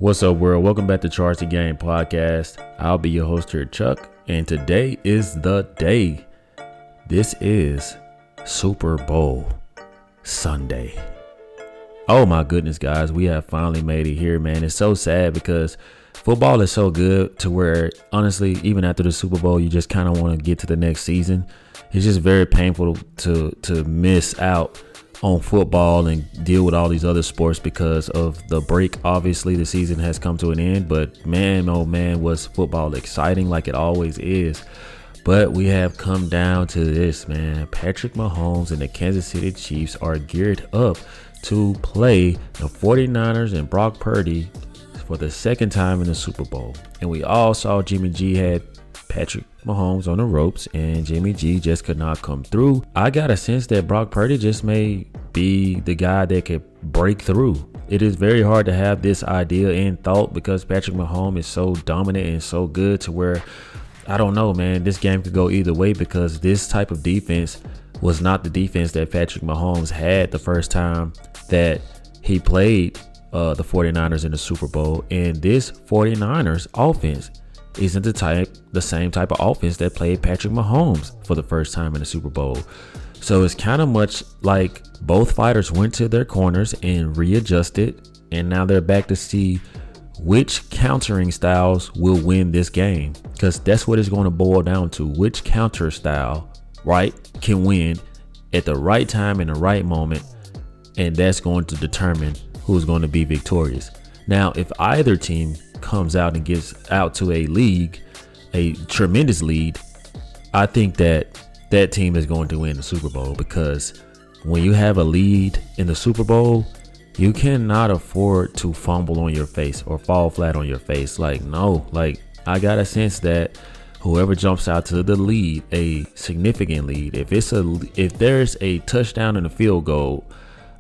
What's up, world? Welcome back to Charge the Game podcast. I'll be your host here, Chuck, and today is the day. This is Super Bowl Sunday. Oh my goodness, guys, we have finally made it here, man. It's so sad because football is so good to where, honestly, even after the Super Bowl, you just kind of want to get to the next season. It's just very painful to miss out on football and deal with all these other sports because of the break. Obviously, the season has come to an end, but man, oh man, was football exciting like it always is. But we have come down to this, man. Patrick Mahomes and the Kansas City Chiefs are geared up to play the 49ers and Brock Purdy for the second time in the Super Bowl. And we all saw Jimmy G had Patrick Mahomes on the ropes, and Jimmy G just could not come through. I got a sense that Brock Purdy just may be the guy that could break through. It is very hard to have this idea in thought because Patrick Mahomes is so dominant and so good to where, I don't know, man, this game could go either way because this type of defense was not the defense that Patrick Mahomes had the first time that he played the 49ers in the Super Bowl. And this 49ers offense isn't the same type of offense that played Patrick Mahomes for the first time in the Super Bowl. So it's kind of much like both fighters went to their corners and readjusted, and now they're back to see which countering styles will win this game, because that's what it's going to boil down to. Which counter style, right, can win at the right time in the right moment, and that's going to determine who's going to be victorious. Now, if either team comes out and gives out to a tremendous lead, I think that team is going to win the Super Bowl, because when you have a lead in the Super Bowl, you cannot afford to fumble on your face or fall flat on your face. I got a sense that whoever jumps out to the lead, a significant lead, if there's a touchdown and a field goal,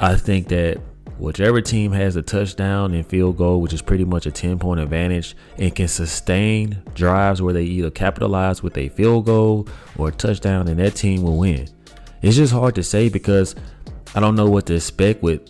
I think that whichever team has a touchdown and field goal, which is pretty much a 10-point advantage, and can sustain drives where they either capitalize with a field goal or a touchdown, and that team will win. It's just hard to say because I don't know what to expect with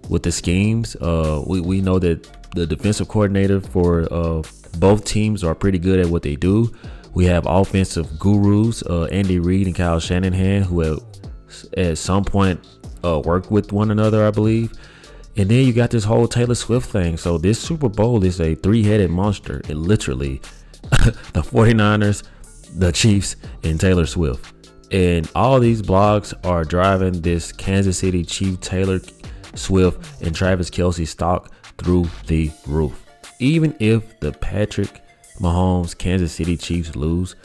the schemes. We know that the defensive coordinator for both teams are pretty good at what they do. We have offensive gurus, Andy Reid and Kyle Shanahan, who have at some point worked with one another, I believe. And then you got this whole Taylor Swift thing. So this Super Bowl is a three-headed monster. It literally, the 49ers, the Chiefs, and Taylor Swift. And all these blogs are driving this Kansas City Chief, Taylor Swift, and Travis Kelce stock through the roof. Even if the Patrick Mahomes Kansas City Chiefs lose,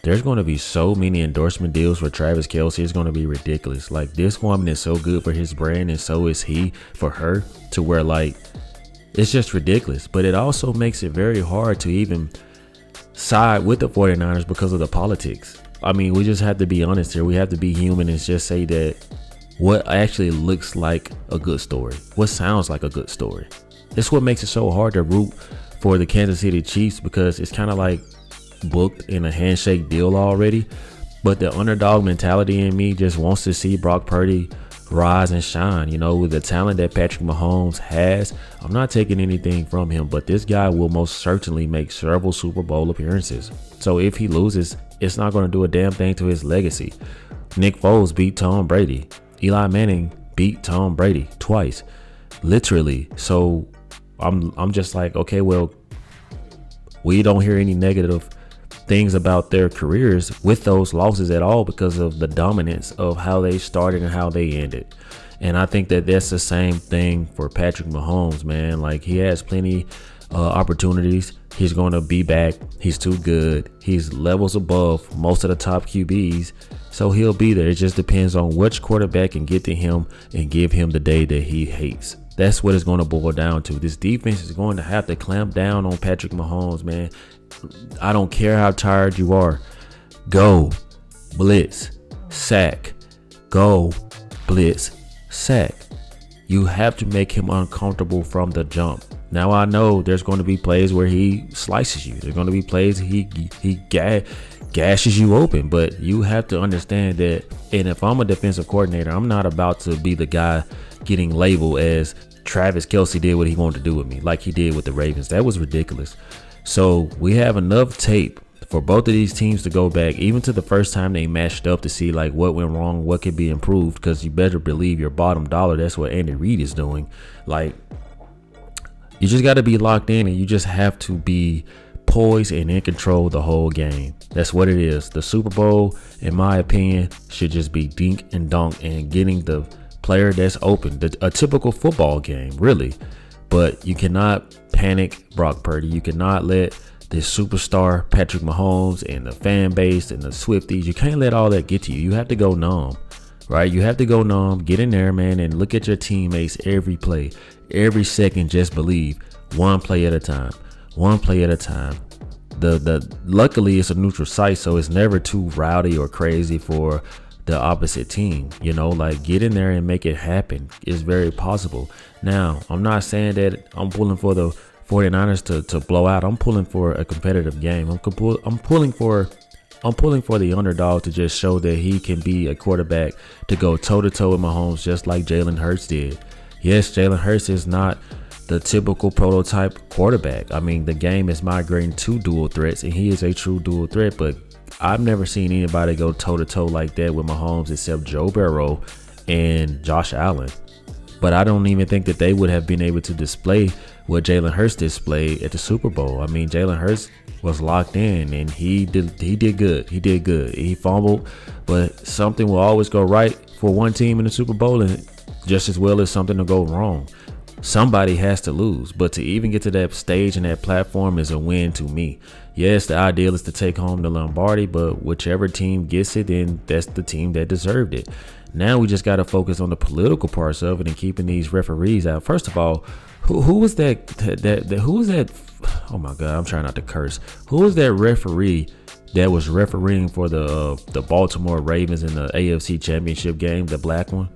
there's going to be so many endorsement deals for Travis Kelce. It's going to be ridiculous. Like, this woman is so good for his brand, and so is he for her, to where, like, it's just ridiculous. But it also makes it very hard to even side with the 49ers because of the politics. I mean, we just have to be honest here. We have to be human and just say that what actually looks like a good story, what sounds like a good story. That's what makes it so hard to root for the Kansas City Chiefs, because it's kind of like booked in a handshake deal already. But the underdog mentality in me just wants to see Brock Purdy rise and shine. You know, with the talent that Patrick Mahomes has, I'm not taking anything from him, but this guy will most certainly make several Super Bowl appearances. So if he loses, it's not going to do a damn thing to his legacy. Nick Foles beat Tom Brady. Eli Manning beat Tom Brady twice, literally. So I'm just like, okay, well, we don't hear any negative things about their careers with those losses at all because of the dominance of how they started and how they ended. And I think that that's the same thing for Patrick Mahomes, man. Like, he has plenty opportunities. He's going to be back. He's too good. He's levels above most of the top QBs. So he'll be there. It just depends on which quarterback can get to him and give him the day that he hates. That's what it's going to boil down to. This defense is going to have to clamp down on Patrick Mahomes, man. I don't care how tired you are. Go, blitz, sack. Go, blitz, sack. You have to make him uncomfortable from the jump. Now, I know there's going to be plays where he slices you. There's going to be plays he gashes you open, but you have to understand that. And if I'm a defensive coordinator, I'm not about to be the guy getting labeled as Travis Kelce did what he wanted to do with me, like he did with the Ravens. That was ridiculous. So we have enough tape for both of these teams to go back, even to the first time they matched up, to see like what went wrong, what could be improved. Because you better believe your bottom dollar, that's what Andy Reid is doing. Like, you just got to be locked in, and you just have to be poised and in control the whole game. That's what it is. The Super Bowl, in my opinion, should just be dink and dunk and getting the player that's open. A typical football game, really. But you cannot panic Brock Purdy. You cannot let this superstar Patrick Mahomes and the fan base and the Swifties, you can't let all that get to you. You have to go numb, right? You have to go numb, get in there, man, and look at your teammates every play, every second. Just believe, one play at a time, one play at a time. Luckily it's a neutral site, so it's never too rowdy or crazy for the opposite team. You know, like, get in there and make it happen. It's very possible. Now, I'm not saying that I'm pulling for the 49ers to blow out. I'm pulling for a competitive game. I'm pulling for the underdog to just show that he can be a quarterback to go toe-to-toe with Mahomes, just like Jalen Hurts did. Yes, Jalen Hurts is not the typical prototype quarterback. I mean, the game is migrating to dual threats, and he is a true dual threat, but I've never seen anybody go toe-to-toe like that with Mahomes except Joe Burrow and Josh Allen. But I don't even think that they would have been able to display what Jalen Hurts displayed at the Super Bowl. I mean, Jalen Hurts was locked in, and he did good. He did good. He fumbled, but something will always go right for one team in the Super Bowl, and just as well as something to go wrong. Somebody has to lose, but to even get to that stage and that platform is a win to me. Yes, the ideal is to take home the Lombardi, but whichever team gets it, then that's the team that deserved it. Now we just got to focus on the political parts of it and keeping these referees out. First of all, who was that? Who was that? Oh my God, I'm trying not to curse. Who was that referee that was refereeing for the Baltimore Ravens in the AFC Championship game? The black one,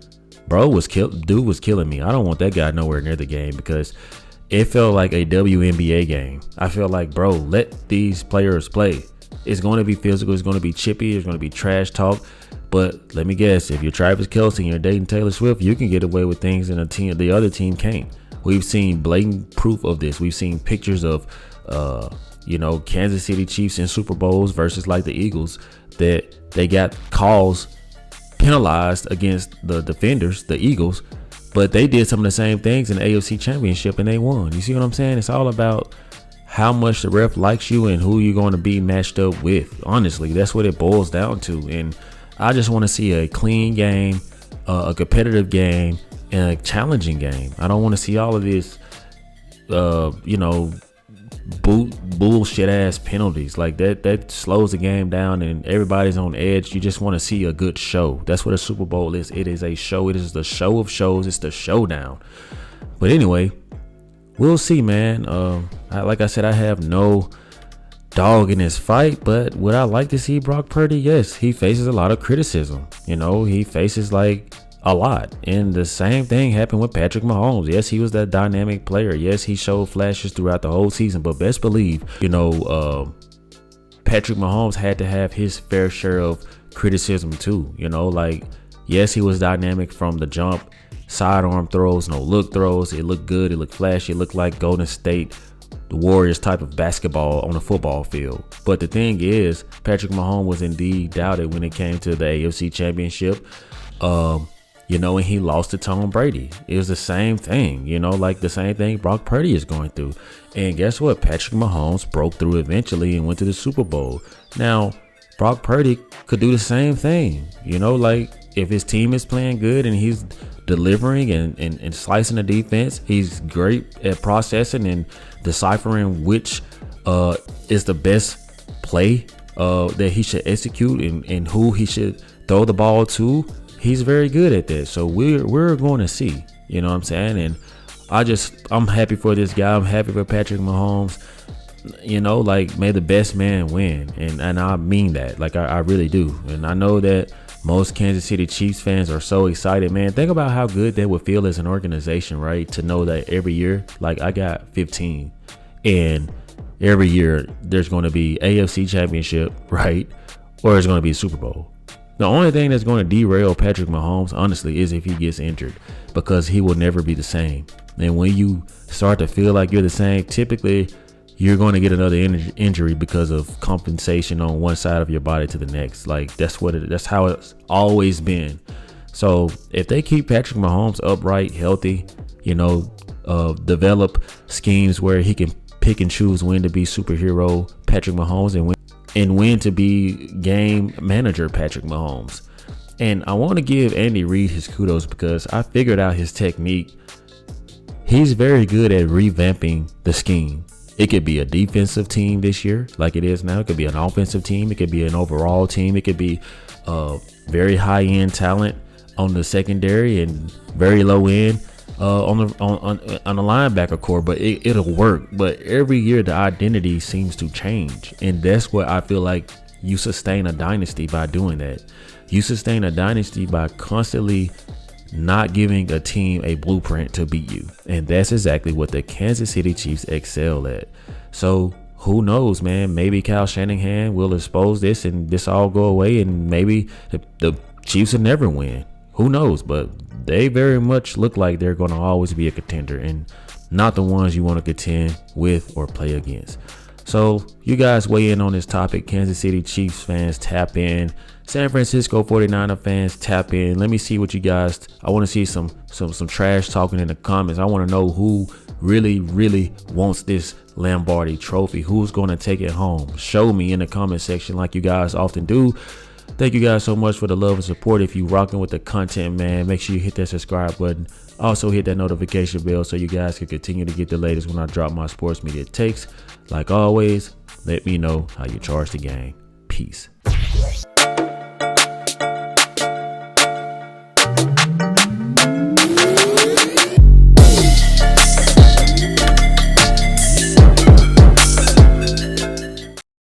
bro, dude was killing me. I don't want that guy nowhere near the game because it felt like a WNBA game. I feel like, bro, let these players play. It's going to be physical. It's going to be chippy. It's going to be trash talk. But let me guess, if you're Travis Kelce and you're dating Taylor Swift, you can get away with things in the other team can't. We've seen blatant proof of this. We've seen pictures of, Kansas City Chiefs in Super Bowls versus like the Eagles, that they got calls penalized against the defenders, the Eagles, but they did some of the same things in the AFC Championship and they won. You see what I'm saying? It's all about how much the ref likes you and who you're going to be matched up with. Honestly, that's what it boils down to. And I just want to see a clean game, a competitive game, and a challenging game. I don't want to see all of this, bullshit ass penalties like that. That slows the game down and everybody's on edge. You just want to see a good show. That's what a Super Bowl is. It is a show. It is the show of shows. It's the showdown. But anyway, we'll see, man. Like I said, I have no dog in this fight, but would I like to see Brock Purdy? Yes, he faces a lot of criticism. He faces like a lot, and the same thing happened with Patrick Mahomes. Yes, he was that dynamic player. Yes, he showed flashes throughout the whole season, but best believe, Patrick Mahomes had to have his fair share of criticism too. Yes, he was dynamic from the jump, sidearm throws, no look throws. It looked good. It looked flashy. It looked like Golden State, the Warriors type of basketball on a football field. But the thing is, Patrick Mahomes was indeed doubted when it came to the AFC Championship. And he lost to Tom Brady. It was the same thing, like the same thing Brock Purdy is going through. And guess what? Patrick Mahomes broke through eventually and went to the Super Bowl. Now, Brock Purdy could do the same thing, like if his team is playing good and he's delivering and slicing the defense, he's great at processing and deciphering which is the best play that he should execute and who he should throw the ball to. He's very good at that. So we're going to see, you know what I'm saying? And I'm happy for this guy. I'm happy for Patrick Mahomes. May the best man win. And I mean that. I really do. And I know that most Kansas City Chiefs fans are so excited, man. Think about how good that would feel as an organization, right? To know that every year, I got 15. And every year there's going to be AFC Championship, right? Or there's going to be a Super Bowl. The only thing that's going to derail Patrick Mahomes, honestly, is if he gets injured, because he will never be the same. And when you start to feel like you're the same, typically you're going to get another injury because of compensation on one side of your body to the next. Like that's how it's always been. So if they keep Patrick Mahomes upright, healthy, develop schemes where he can pick and choose when to be superhero Patrick Mahomes and when to be game manager Patrick Mahomes. And I want to give Andy Reid his kudos because I figured out his technique. He's very good at revamping the scheme. It could be a defensive team this year like it is now. It could be an offensive team. It could be an overall team. It could be very high end talent on the secondary and very low end on the linebacker core. But it'll work. But every year the identity seems to change, and that's what I feel like you sustain a dynasty by doing that. You sustain a dynasty by constantly not giving a team a blueprint to beat you. And that's exactly what the Kansas City Chiefs excel at. So who knows, man? Maybe Kyle Shanahan will expose this and this all go away, and maybe the Chiefs will never win. Who knows? But they very much look like they're going to always be a contender and not the ones you want to contend with or play against. So you guys weigh in on this topic. Kansas City Chiefs fans, tap in. San Francisco 49er fans, tap in. Let me see what you guys, I want to see some trash talking in the comments. I want to know who really wants this Lombardi trophy. Who's going to take it home? Show me in the comment section like you guys often do. Thank you guys so much for the love and support. If you rocking with the content, man, make sure you hit that subscribe button. Also hit that notification bell so you guys can continue to get the latest when I drop my sports media takes. Like always, let me know how you charge the game. Peace.